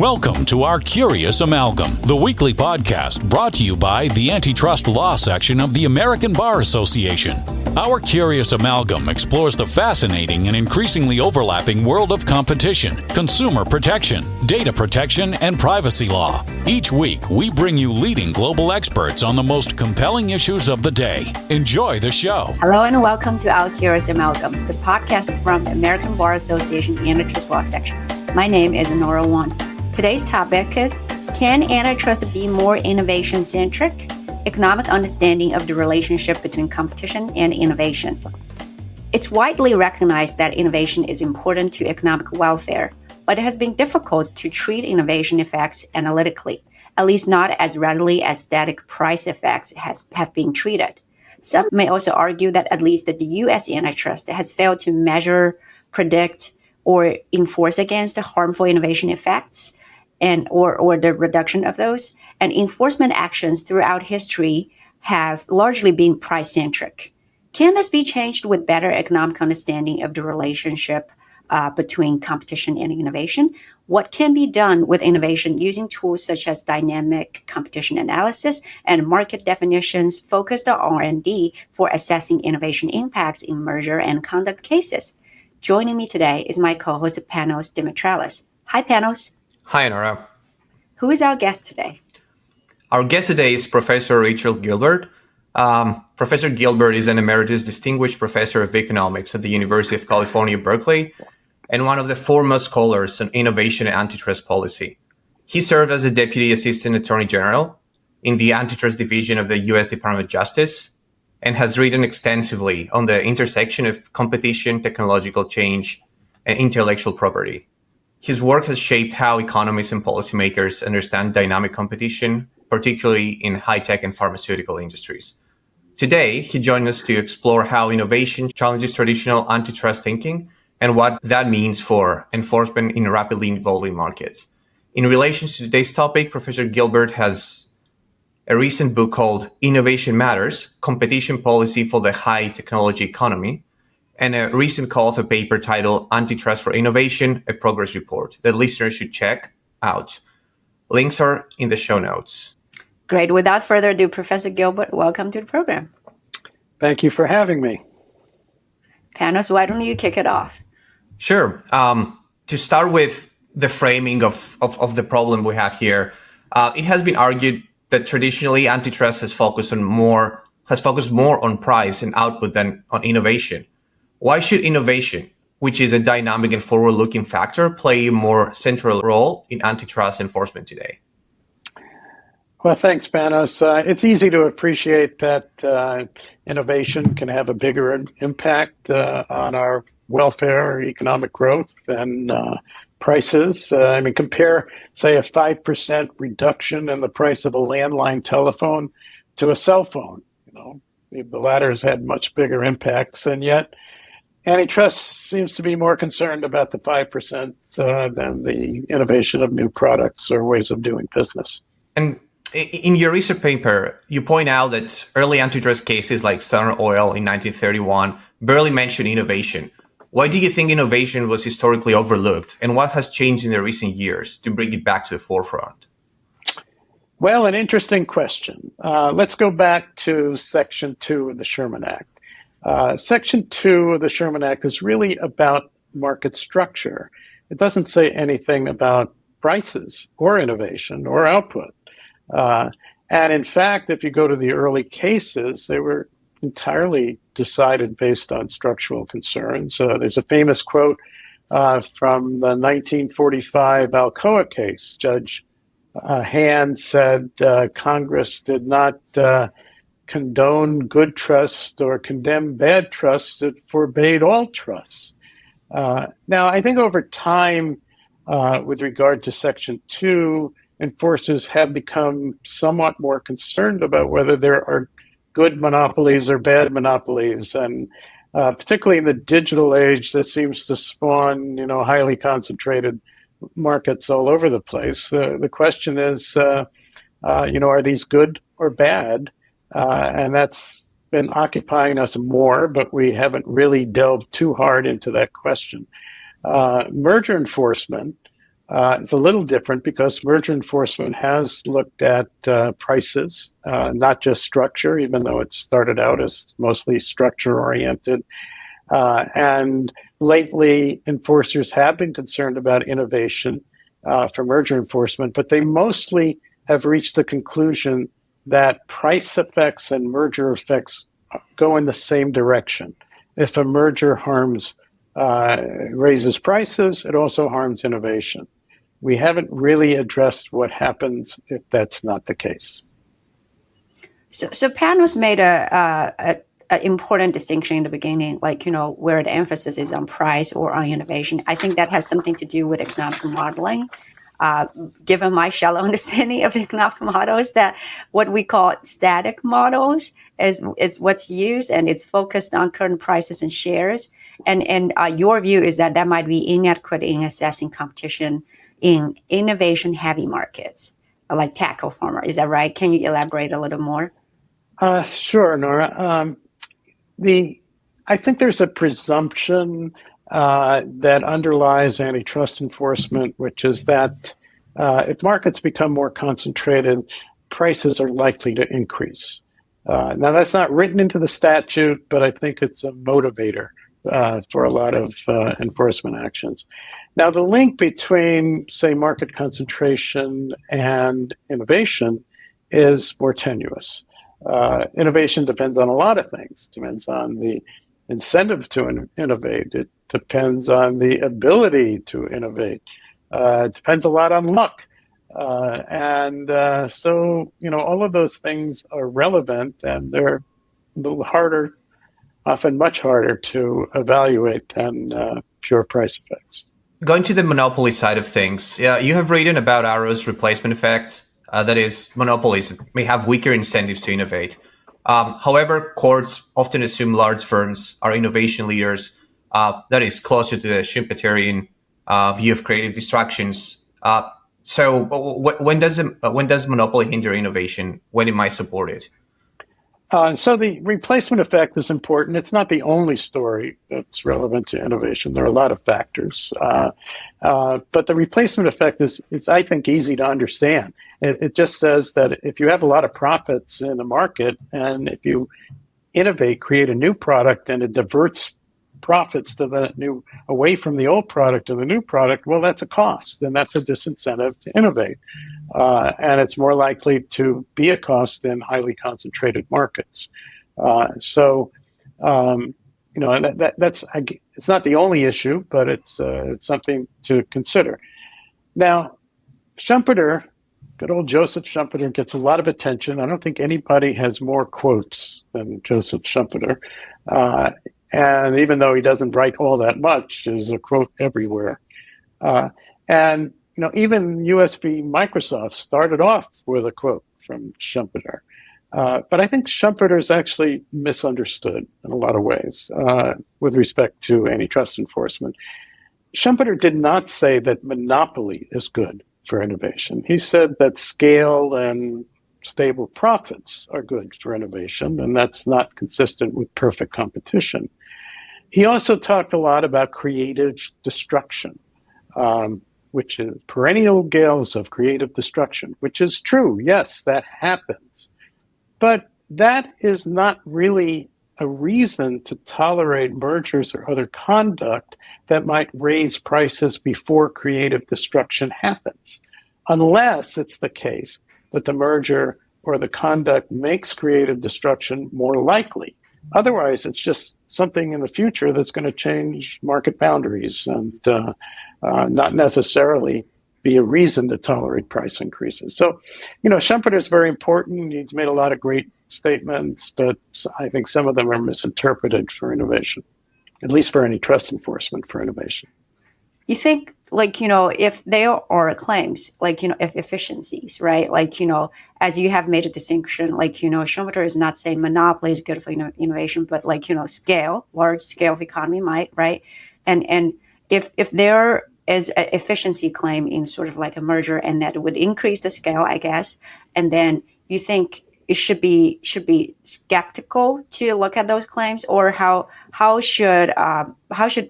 Welcome to our Curious Amalgam, the weekly podcast brought to you by the Antitrust Law section of the American Bar Association. Our Curious Amalgam explores the fascinating and increasingly overlapping world of competition, consumer protection, data protection, and privacy law. Each week, we bring you leading global experts on the most compelling issues of the day. Enjoy the show. Hello and welcome to our Curious Amalgam, the podcast from the American Bar Association Antitrust Law section. My name is Anora, Wang. Today's topic is, can antitrust be more innovation-centric? Economic understanding of the relationship between competition and innovation. It's widely recognized that innovation is important to economic welfare, but it has been difficult to treat innovation effects analytically, at least not as readily as static price effects have been treated. Some may also argue that at least the U.S. antitrust has failed to measure, predict, or enforce against the harmful innovation effects or the reduction of those. And enforcement actions throughout history have largely been price-centric. Can this be changed with better economic understanding of the relationship between competition and innovation? What can be done with innovation using tools such as dynamic competition analysis and market definitions focused on R&D for assessing innovation impacts in merger and conduct cases? Joining me today is my co-host Panos Dimitrellos. Hi, Panos. Hi, Anora. Who is our guest today? Our guest today is Professor Richard Gilbert. Professor Gilbert is an emeritus distinguished professor of economics at the University of California, Berkeley, and one of the foremost scholars on innovation and antitrust policy. He served as a Deputy Assistant Attorney General in the Antitrust Division of the U.S. Department of Justice and has written extensively on the intersection of competition, technological change, and intellectual property. His work has shaped how economists and policymakers understand dynamic competition, particularly in high-tech and pharmaceutical industries. Today, he joined us to explore how innovation challenges traditional antitrust thinking and what that means for enforcement in rapidly evolving markets. In relation to today's topic, Professor Gilbert has a recent book called Innovation Matters, Competition Policy for the High Technology Economy, and a recent call of a paper titled Antitrust for Innovation, a Progress Report that listeners should check out. Links are in the show notes. Great. Without further ado, Professor Gilbert, welcome to the program. Thank you for having me. Panos, why don't you kick it off? Sure. To start with the framing of the problem we have here, it has been argued that traditionally antitrust has focused more on price and output than on innovation. Why should innovation, which is a dynamic and forward-looking factor, play a more central role in antitrust enforcement today? Well, thanks, Panos. It's easy to appreciate that innovation can have a bigger impact on our welfare or economic growth than prices. Compare, say, a 5% reduction in the price of a landline telephone to a cell phone. The latter has had much bigger impacts, and yet antitrust seems to be more concerned about the 5% than the innovation of new products or ways of doing business. And in your research paper, you point out that early antitrust cases like Standard Oil in 1931 barely mention innovation. Why do you think innovation was historically overlooked, and what has changed in the recent years to bring it back to the forefront? Well, an interesting question. Let's go back to Section 2 of the Sherman Act. Section 2 of the Sherman Act is really about market structure. It doesn't say anything about prices or innovation or output. And in fact, if you go to the early cases, they were entirely decided based on structural concerns. There's a famous quote from the 1945 Alcoa case. Judge Hand said Congress did not condone good trust or condemn bad trust. It forbade all trusts. Now, I think over time, with regard to Section 2, enforcers have become somewhat more concerned about whether there are good monopolies or bad monopolies. And particularly in the digital age, that seems to spawn, highly concentrated markets all over the place. The question is, are these good or bad? And that's been occupying us more, but we haven't really delved too hard into that question. Merger enforcement It's a little different because merger enforcement has looked at prices, not just structure, even though it started out as mostly structure-oriented. And lately, enforcers have been concerned about innovation for merger enforcement, but they mostly have reached the conclusion that price effects and merger effects go in the same direction. If a merger raises prices, it also harms innovation. We haven't really addressed what happens if that's not the case. So Panos made a important distinction in the beginning, where the emphasis is on price or on innovation. I think that has something to do with economic modeling. Given my shallow understanding of the economic models, that what we call static models is what's used, and it's focused on current prices and shares. And your view is that might be inadequate in assessing competition in innovation-heavy markets, like tackle farmer. Is that right? Can you elaborate a little more? Sure, Nora. I think there's a presumption that underlies antitrust enforcement, which is that if markets become more concentrated, prices are likely to increase. Now, that's not written into the statute, but I think it's a motivator for a lot of enforcement actions. Now, the link between, say, market concentration and innovation is more tenuous. Innovation depends on a lot of things. It depends on the incentive to innovate. It depends on the ability to innovate. It depends a lot on luck. So, all of those things are relevant, and they're a little harder, often much harder to evaluate than pure price effects. Going to the monopoly side of things, you have written about Arrow's replacement effect. That is, monopolies may have weaker incentives to innovate. However, courts often assume large firms are innovation leaders. That is closer to the Schumpeterian view of creative distractions. So when does monopoly hinder innovation? When it might support it? So the replacement effect is important. It's not the only story that's relevant to innovation. There are a lot of factors. But the replacement effect is, I think, easy to understand. It just says that if you have a lot of profits in the market, and if you innovate, create a new product, and it diverts profits to away from the old product to the new product, well, that's a cost, and that's a disincentive to innovate. And it's more likely to be a cost in highly concentrated markets. That's it's not the only issue, but it's something to consider. Now, Schumpeter, good old Joseph Schumpeter, gets a lot of attention. I don't think anybody has more quotes than Joseph Schumpeter. And even though he doesn't write all that much, there's a quote everywhere. Even US v. Microsoft started off with a quote from Schumpeter. But I think Schumpeter is actually misunderstood in a lot of ways with respect to antitrust enforcement. Schumpeter did not say that monopoly is good for innovation. He said that scale and stable profits are good for innovation, and that's not consistent with perfect competition. He also talked a lot about creative destruction, which is perennial gales of creative destruction, which is true. Yes, that happens. But that is not really a reason to tolerate mergers or other conduct that might raise prices before creative destruction happens, unless it's the case that the merger or the conduct makes creative destruction more likely. Otherwise, it's just something in the future that's going to change market boundaries and not necessarily be a reason to tolerate price increases. So, Schumpeter is very important. He's made a lot of great statements, but I think some of them are misinterpreted for innovation, at least for antitrust enforcement for innovation. You think, if there are claims, if efficiencies, right? As you have made a distinction, Schumpeter is not saying monopoly is good for innovation, but scale, large scale of economy might, right? And if there is an efficiency claim in sort of like a merger, and that would increase the scale, I guess, and then you think it should be skeptical to look at those claims, or how should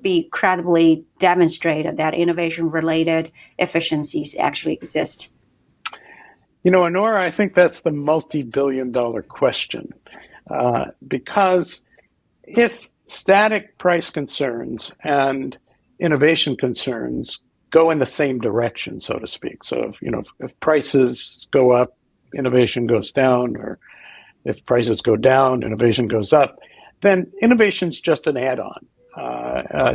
be credibly demonstrated that innovation related efficiencies actually exist? Anora, I think that's the multi-billion-dollar question, because if static price concerns and innovation concerns go in the same direction, so to speak. So if prices go up, innovation goes down, or if prices go down, innovation goes up, then innovation's just an add-on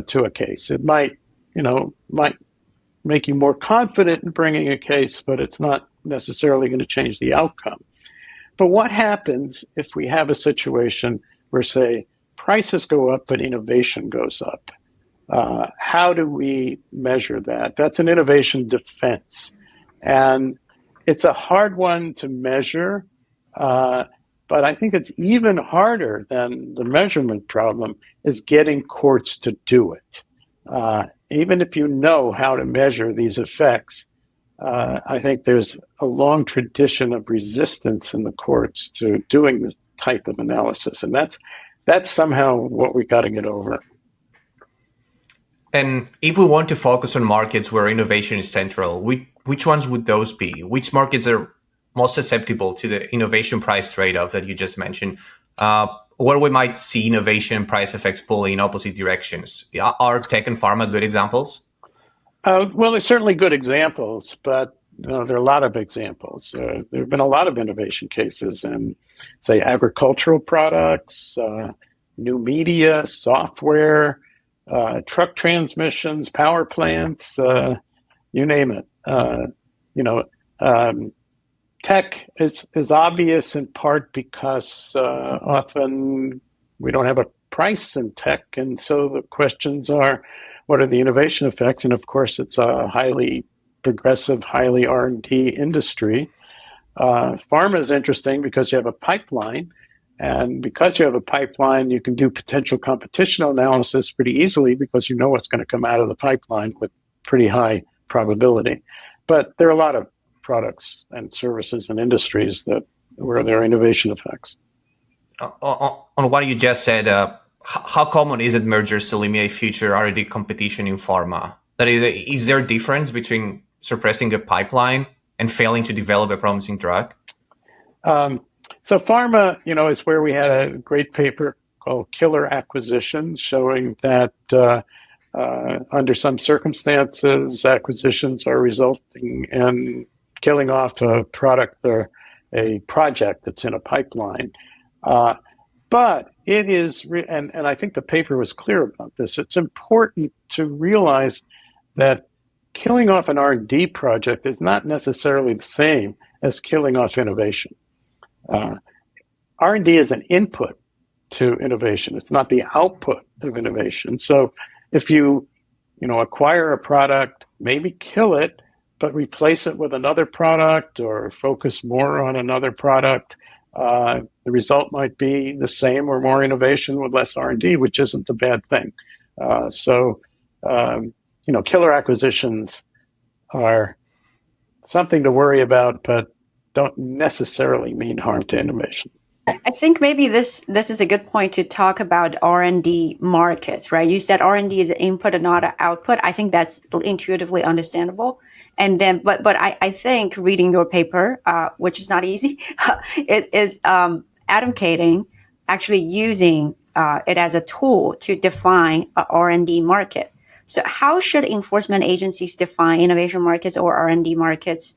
to a case. It might make you more confident in bringing a case, but it's not necessarily going to change the outcome. But what happens if we have a situation where, say, prices go up but innovation goes up? How do we measure that? That's an innovation defense. And it's a hard one to measure, but I think it's even harder than the measurement problem is getting courts to do it. Even if you know how to measure these effects, I think there's a long tradition of resistance in the courts to doing this type of analysis. And that's somehow what we got to get over. And if we want to focus on markets where innovation is central, which ones would those be? Which markets are most susceptible to the innovation price trade-off that you just mentioned, where we might see innovation and price effects pulling in opposite directions? Are tech and pharma good examples? Well, there's certainly good examples, but there are a lot of examples. There have been a lot of innovation cases in, say, agricultural products, new media, software, truck transmissions, power plants, you name it. Tech is obvious in part because often we don't have a price in tech, and so the questions are, what are the innovation effects? And of course, it's a highly progressive, highly R&D industry. Pharma is interesting because you have a pipeline. And because you have a pipeline, you can do potential competition analysis pretty easily because you know what's going to come out of the pipeline with pretty high probability. But there are a lot of products and services and industries where there are innovation effects. On what you just said, how common is it mergers to eliminate future R&D competition in pharma? That is there a difference between suppressing a pipeline and failing to develop a promising drug? So pharma, is where we had a great paper called Killer Acquisitions, showing that under some circumstances, acquisitions are resulting in killing off a product or a project that's in a pipeline. But it is, and I think the paper was clear about this, it's important to realize that killing off an R&D project is not necessarily the same as killing off innovation. R&D is an input to innovation. It's not the output of innovation. So if you acquire a product, maybe kill it, but replace it with another product or focus more on another product, the result might be the same or more innovation with less R&D, which isn't a bad thing. Killer acquisitions are something to worry about, but don't necessarily mean harm to innovation. I think maybe this is a good point to talk about R&D markets, right? You said R&D is an input and not an output. I think that's intuitively understandable. And then, but I think reading your paper, which is not easy, it is advocating actually using it as a tool to define an R&D market. So how should enforcement agencies define innovation markets or R&D markets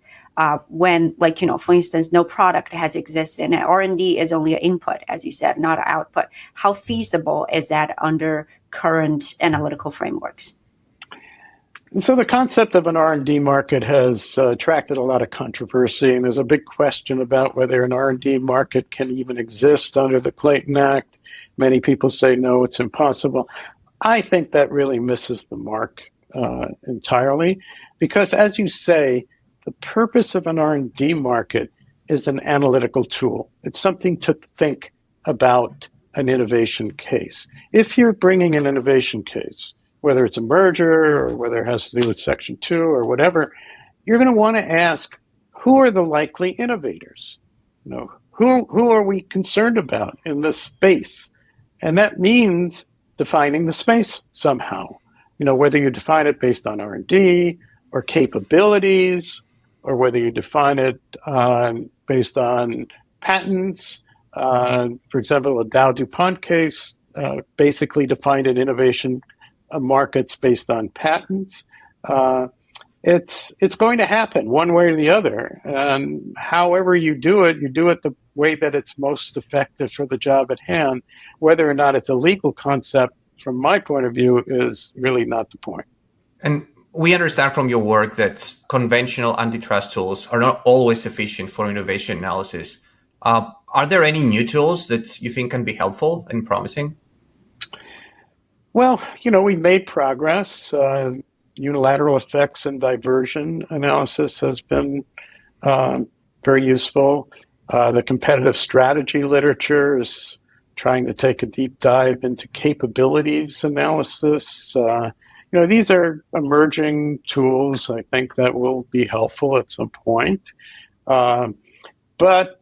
when, for instance, no product has existed and R&D is only an input, as you said, not an output? How feasible is that under current analytical frameworks? And so the concept of an R&D market has attracted a lot of controversy, and there's a big question about whether an R&D market can even exist under the Clayton Act. Many people say, no, it's impossible. I think that really misses the mark entirely, because as you say, the purpose of an R&D market is an analytical tool. It's something to think about an innovation case. If you're bringing an innovation case, whether it's a merger or whether it has to do with Section 2 or whatever, you're going to want to ask, who are the likely innovators? who are we concerned about in this space? And that means defining the space somehow. Whether you define it based on R&D or capabilities, or whether you define it based on patents. For example, the Dow DuPont case basically defined an innovation markets based on patents. It's going to happen one way or the other. And however you do it the way that it's most effective for the job at hand. Whether or not it's a legal concept, from my point of view, is really not the point. And we understand from your work that conventional antitrust tools are not always sufficient for innovation analysis. Are there any new tools that you think can be helpful and promising? Well, we've made progress. Unilateral effects and diversion analysis has been very useful. The competitive strategy literature is trying to take a deep dive into capabilities analysis. These are emerging tools, I think, that will be helpful at some point. But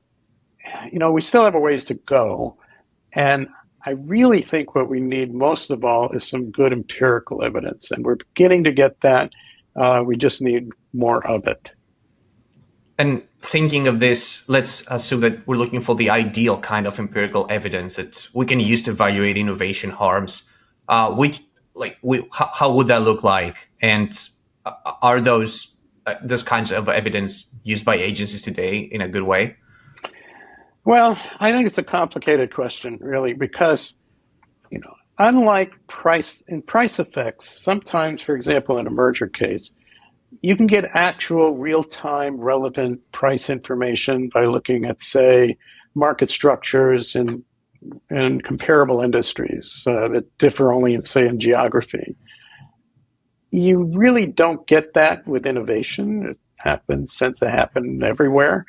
we still have a ways to go. And I really think what we need most of all is some good empirical evidence. And we're beginning to get that. We just need more of it. And thinking of this, let's assume that we're looking for the ideal kind of empirical evidence that we can use to evaluate innovation harms. How would that look like? And are those kinds of evidence used by agencies today in a good way? Well, I think it's a complicated question, really, because, unlike price effects, sometimes, for example, in a merger case, you can get actual real-time relevant price information by looking at, say, market structures in comparable industries that differ only, in geography. You really don't get that with innovation. Tends to happen everywhere.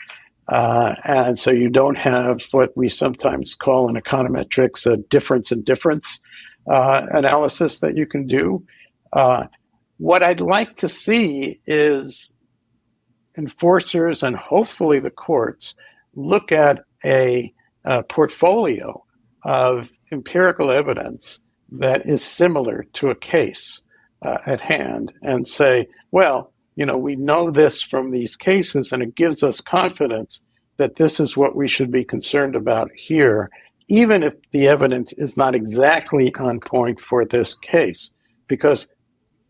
And so you don't have what we sometimes call in econometrics a difference in difference analysis that you can do. What I'd like to see is enforcers and hopefully the courts look at a portfolio of empirical evidence that is similar to a case at hand and say, well, we know this from these cases, and it gives us confidence that this is what we should be concerned about here, even if the evidence is not exactly on point for this case. Because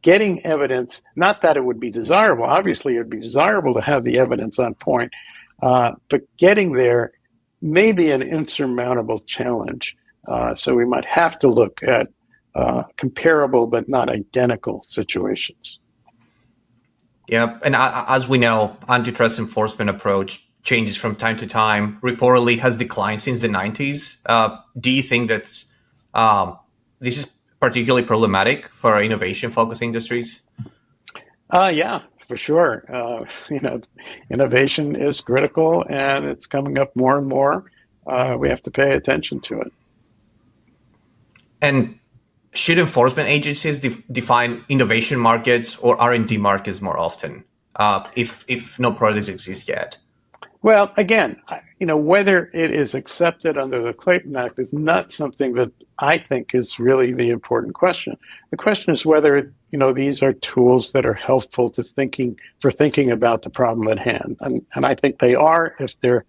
getting evidence, not that it would be desirable, obviously it would be desirable to have the evidence on point, but getting there may be an insurmountable challenge. So we might have to look at comparable but not identical situations. Yeah, and as we know, antitrust enforcement approach changes from time to time. Reportedly has declined since the 90s. Do you think that this is particularly problematic for innovation-focused industries? Yeah, for sure. Innovation is critical, and it's coming up more and more. We have to pay attention to it. And should enforcement agencies define innovation markets or R&D markets more often, if no products exist yet? Well, again, whether it is accepted under the Clayton Act is not something that I think is really the important question. The question is whether, these are tools that are helpful to thinking about the problem at hand. And I think they are if they're,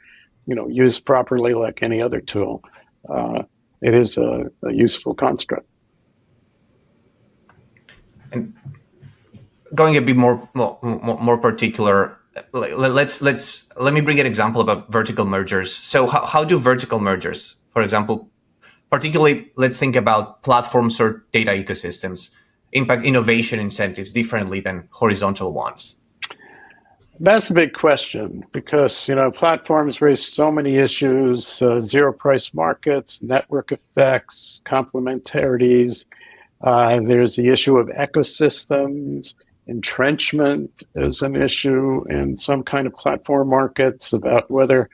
used properly like any other tool. It is a useful construct. And going a bit more particular, let me bring an example about vertical mergers. So how do vertical mergers, for example, particularly let's think about platforms or data ecosystems, impact innovation incentives differently than horizontal ones? That's a big question because, platforms raise so many issues, zero price markets, network effects, complementarities. There's the issue of ecosystems. Entrenchment is an issue in some kind of platform markets about whether,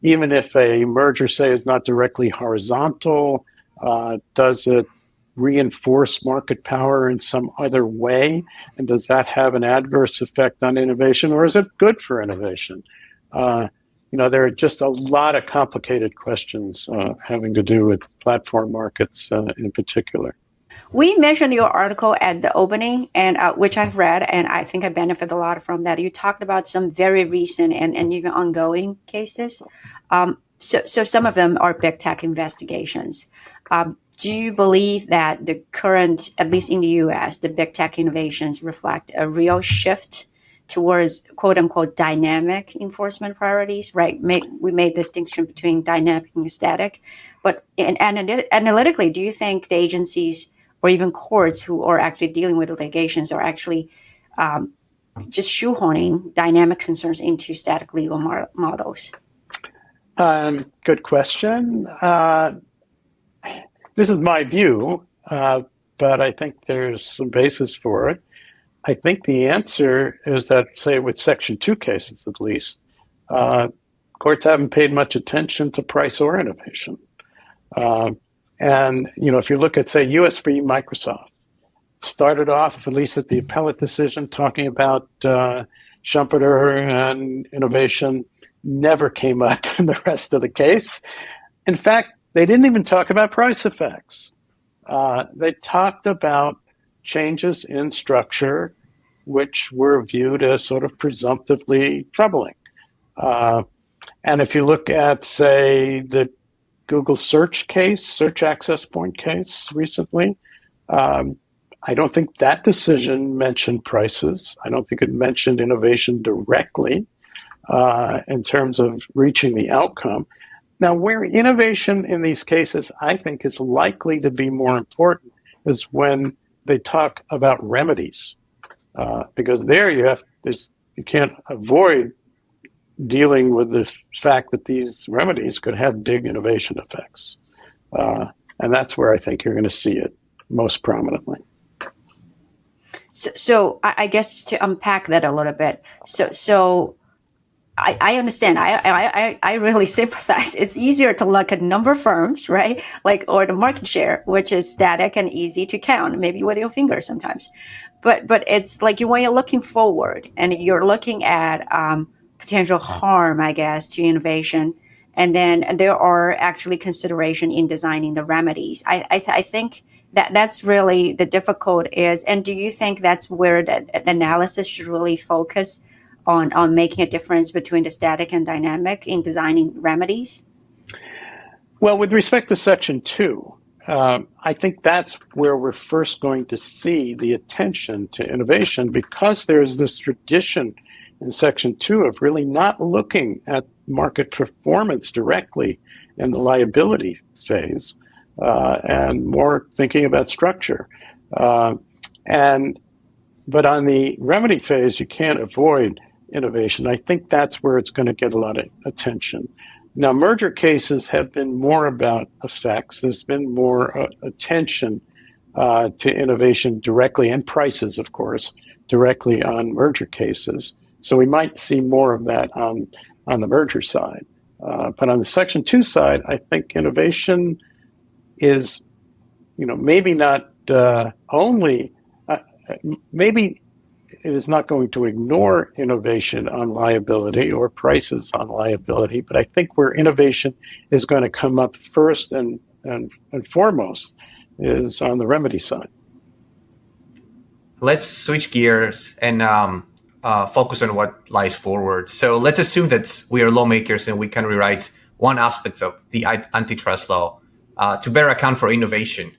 even if a merger, say, is not directly horizontal, does it reinforce market power in some other way? And does that have an adverse effect on innovation, or is it good for innovation? there are just a lot of complicated questions having to do with platform markets in particular. We mentioned your article at the opening, and which I've read, and I think I benefit a lot from that. You talked about some very recent and even ongoing cases. So some of them are big tech investigations. Do you believe that the current, at least in the U.S., the big tech innovations reflect a real shift towards quote unquote dynamic enforcement priorities, right? We made the distinction between dynamic and static, but analytically, do you think the agencies or even courts who are actually dealing with litigations are actually just shoehorning dynamic concerns into static legal models? Good question. This is my view, but I think there's some basis for it. I think the answer is that, say, with Section 2 cases at least, courts haven't paid much attention to price or innovation. And, if you look at, say, U.S. v. Microsoft, started off, at least at the appellate decision, talking about Schumpeter and innovation, never came up in the rest of the case. In fact, they didn't even talk about price effects. They talked about changes in structure, which were viewed as sort of presumptively troubling. And if you look at, say, the Google search case, search access point case recently, I don't think that decision mentioned prices. I don't think it mentioned innovation directly in terms of reaching the outcome. Now, where innovation in these cases, I think, is likely to be more important is when they talk about remedies, because there you can't avoid dealing with the fact that these remedies could have big innovation effects, and that's where I think you're going to see it most prominently. So I guess to unpack that a little bit, so I understand. I really sympathize. It's easier to look at number of firms, right? Or the market share, which is static and easy to count, maybe with your fingers sometimes. But it's like when you're looking forward and you're looking at potential harm, I guess, to innovation, and then there are actually consideration in designing the remedies. I think that's really the difficult is. And do you think that's where the analysis should really focus on making a difference between the static and dynamic in designing remedies? Well, with respect to Section 2, I think that's where we're first going to see the attention to innovation, because there's this tradition in Section 2 of really not looking at market performance directly in the liability phase and more thinking about structure. But on the remedy phase, you can't avoid innovation. I think that's where it's going to get a lot of attention. Now, merger cases have been more about effects. There's been more attention to innovation directly, and prices, of course, directly on merger cases. So we might see more of that on the merger side. But on the Section 2 side, I think innovation is, maybe not only, maybe it is not going to ignore innovation on liability or prices on liability, but I think where innovation is going to come up first and foremost is on the remedy side. Let's switch gears and focus on what lies forward. So let's assume that we are lawmakers and we can rewrite one aspect of the antitrust law to better account for innovation.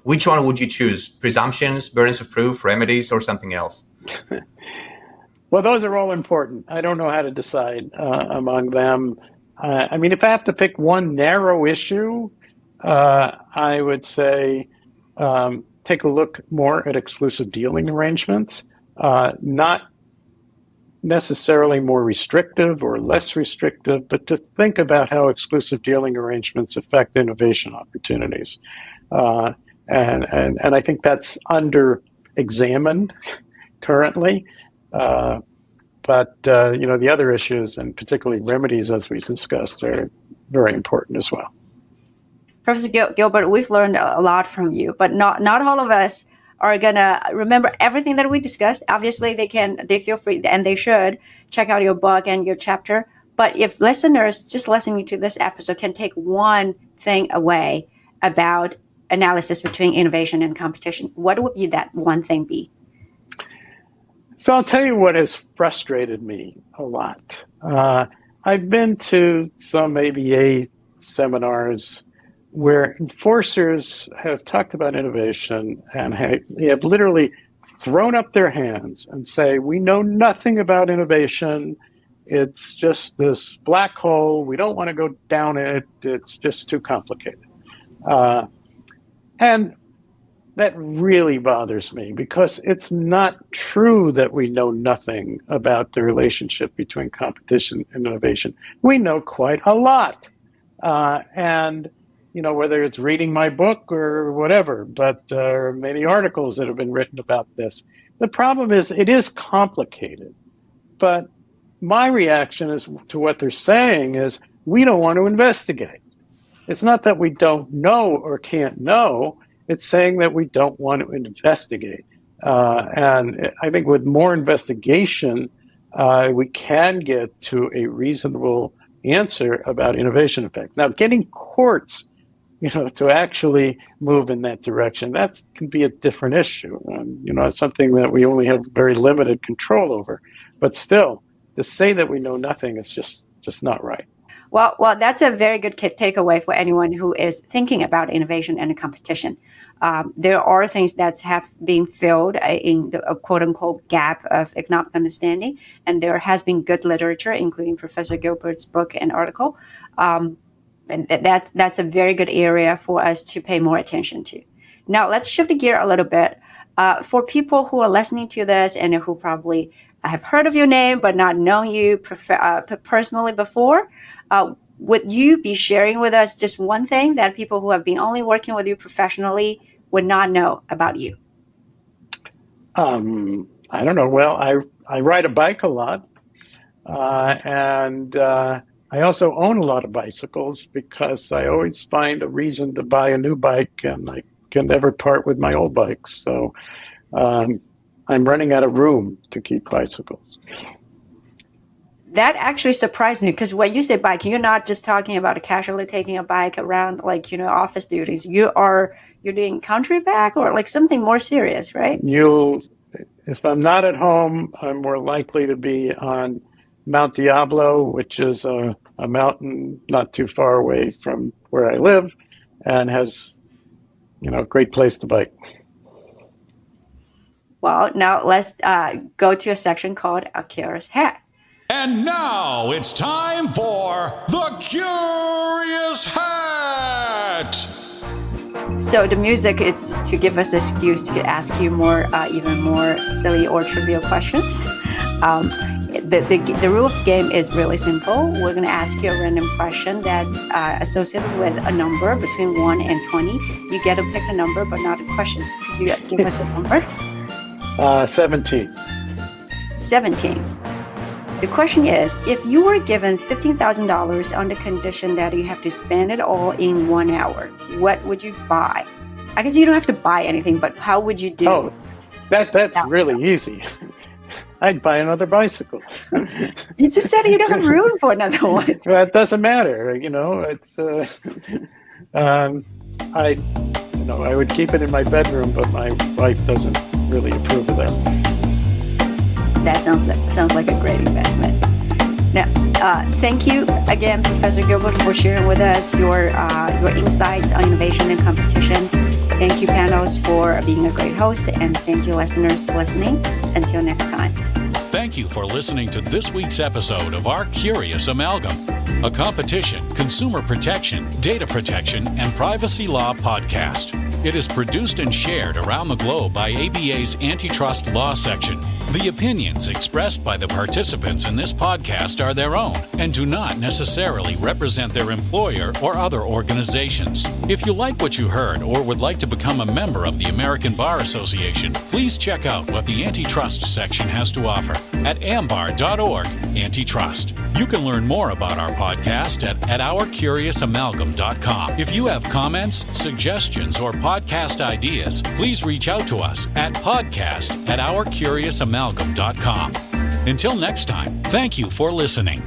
Which one would you choose? Presumptions, burdens of proof, remedies, or something else? Well, those are all important. I don't know how to decide among them. If I have to pick one narrow issue, I would say take a look more at exclusive dealing arrangements, not necessarily more restrictive or less restrictive, but to think about how exclusive dealing arrangements affect innovation opportunities. And I think that's under-examined currently. But the other issues, and particularly remedies, as we discussed, are very important as well. Professor Gilbert, we've learned a lot from you, but not all of us are going to remember everything that we discussed. Obviously, they feel free, and they should check out your book and your chapter. But if listeners just listening to this episode can take one thing away about analysis between innovation and competition, what would be that one thing be? So I'll tell you what has frustrated me a lot. I've been to some ABA seminars where enforcers have talked about innovation and they have literally thrown up their hands and say, we know nothing about innovation. It's just this black hole. We don't want to go down it. It's just too complicated. And that really bothers me because it's not true that we know nothing about the relationship between competition and innovation. We know quite a lot. And, whether it's reading my book or whatever, but there are many articles that have been written about this. The problem is it is complicated. But my reaction is to what they're saying is we don't want to investigate. It's not that we don't know or can't know. It's saying that we don't want to investigate. And I think with more investigation, we can get to a reasonable answer about innovation effects. Now, getting courts, to actually move in that direction, that can be a different issue. It's something that we only have very limited control over. But still, to say that we know nothing is just not right. Well, that's a very good takeaway for anyone who is thinking about innovation and competition. There are things that have been filled in the quote-unquote gap of economic understanding, and there has been good literature, including Professor Gilbert's book and article. And that's a very good area for us to pay more attention to. Now, let's shift the gear a little bit. For people who are listening to this and who probably have heard of your name but not known you personally before, would you be sharing with us just one thing that people who have been only working with you professionally would not know about you? I don't know. Well, I ride a bike a lot, and I also own a lot of bicycles because I always find a reason to buy a new bike, and I can never part with my old bikes. So I'm running out of room to keep bicycles. That actually surprised me because when you say bike, you're not just talking about casually taking a bike around office buildings. You're doing country bike or something more serious, right? If I'm not at home, I'm more likely to be on Mount Diablo, which is a mountain not too far away from where I live and has, a great place to bike. Well, now let's go to a section called A Curious Hat. And now it's time for the Curious Hat. So the music is just to give us an excuse to ask you even more silly or trivial questions. The rule of the game is really simple. We're going to ask you a random question that's associated with a number between 1 and 20. You get to pick a number, but not the questions. Could you give us a number? 17. 17. The question is, if you were given $15,000 on the condition that you have to spend it all in 1 hour, what would you buy? I guess you don't have to buy anything, but how would you do? Oh, that's really easy. I'd buy another bicycle. You just said you don't have room for another one. Well, it doesn't matter. It's I would keep it in my bedroom, but my wife doesn't really approve of that. That sounds like a great investment. Now, thank you again, Professor Gilbert, for sharing with us your insights on innovation and competition. Thank you, Panos, for being a great host, and thank you, listeners, for listening. Until next time. Thank you for listening to this week's episode of our Curious Amalgam, a competition, consumer protection, data protection, and privacy law podcast. It is produced and shared around the globe by ABA's Antitrust Law Section. The opinions expressed by the participants in this podcast are their own and do not necessarily represent their employer or other organizations. If you like what you heard or would like to become a member of the American Bar Association, please check out what the Antitrust section has to offer at ambar.org/antitrust. You can learn more about our podcast at ourcuriousamalgam.com. If you have comments, suggestions, or podcast ideas, please reach out to us at podcast@ourcuriousamalgam.com. Until next time, thank you for listening.